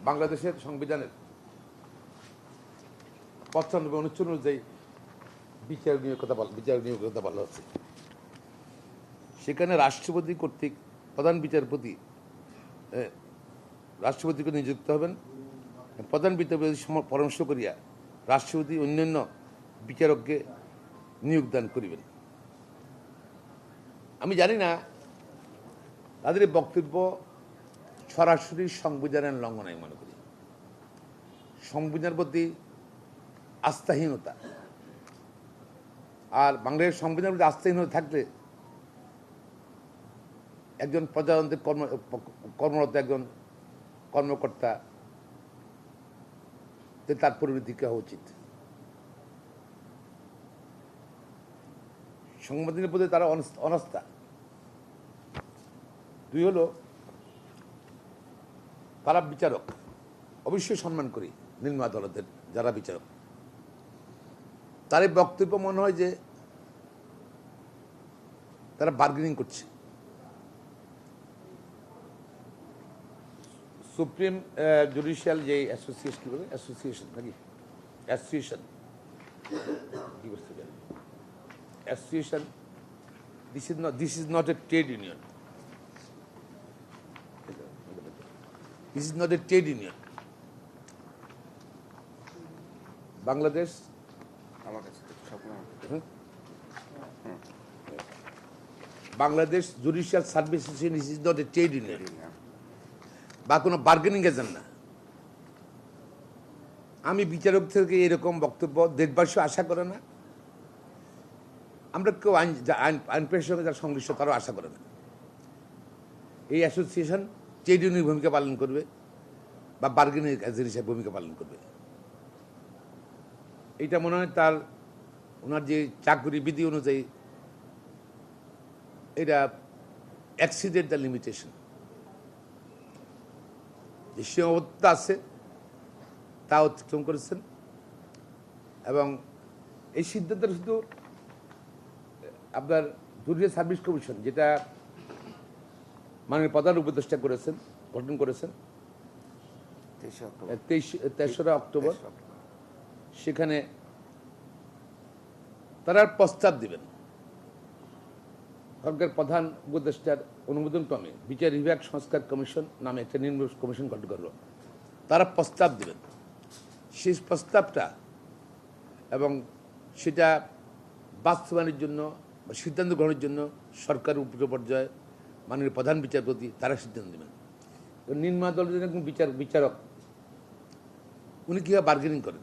বাংলাদেশের সংবিধানের 95 অনুচ্ছেদ অনুযায়ী বিচার নিয়োগের কথা বলা হচ্ছে। সেখানে রাষ্ট্রপতি কর্তৃক প্রধান বিচারপতি রাষ্ট্রপতিকে নিযুক্ত হবেন। প্রধান বিচারপতি পরামর্শ করিয়া রাষ্ট্রপতি অন্যান্য বিচারককে নিয়োগদান করিবেন। আমি জানি না তাদের বক্তব্য সরাসরি সংবিধানের লঙ্ঘন। আমি মনে করি সংবিধানের প্রতি আস্থাহীনতা। আর বাংলাদেশের সংবিধানের প্রতি আস্থাহীনতা থাকলে একজন প্রজাতন্ত্রের কর্মরত একজন কর্মকর্তা তার পরিণতি হওয়া উচিত। সংবিধানের প্রতি তারা অনাস্থা। দুই হলো তারা বিচারক, অবশ্যই সম্মান করি নিম্ন আদালতের যারা বিচারক। তার এই বক্তব্য মনে হয় যে তারা বার্গেনিং করছে। সুপ্রিম জুডিশিয়াল যে অ্যাসোসিয়েশন কি বলে, অ্যাসোসিয়েশন নাকি অ্যাসোসিয়েশন কি করতে পারে association, this is not a trade union, this is not a trade union. Bangladesh Bangladesh judicial service is not a trade union বা কোনো বার্গেনিং এজেন্ট না। আমি বিচারক থেকে এরকম বক্তব্য দেশবাসী আশা করে না। আমরা কেউ আইন পেশার সঙ্গে যারা সংশ্লিষ্ট তারাও আশা করে না। এই অ্যাসোসিয়েশন ট্রেড ইউনিয়নের ভূমিকা পালন করবে বা বার্গেনিং এজেন্ট হিসেবে ভূমিকা পালন করবে। এইটা মনে হয় তার ওনার যে চাকরি বিধি অনুযায়ী এটা এক্সিডেড দ্য লিমিটেশন, যে সীমাবদ্ধতা আছে তা অতিক্রম করেছেন। এবং এই সিদ্ধান্ত শুধু আপনার জুডিশিয়াল সার্ভিস কমিশন, যেটা মাননীয় প্রধান উপদেষ্টা করেছেন, গঠন করেছেন 23 অক্টোবর, সেখানে তারা প্রস্তাব দিবেন সরকার প্রধান উপদেষ্টার অনুমোদন ক্রমে বিচার বিভাগ সংস্কার কমিশন নামে একটা নিম্ন কমিশন গঠন করল। তারা প্রস্তাব দিবেন। সেই প্রস্তাবটা এবং সেটা বাস্তবায়নের জন্য বা সিদ্ধান্ত গ্রহণের জন্য সরকার উচ্চ পর্যায়ে মাননীয় প্রধান বিচারপতি তারা সিদ্ধান্ত দেবেন। নিম্ন আদালতের একজন বিচারক উনি কীভাবে বার্গেনিং করেন?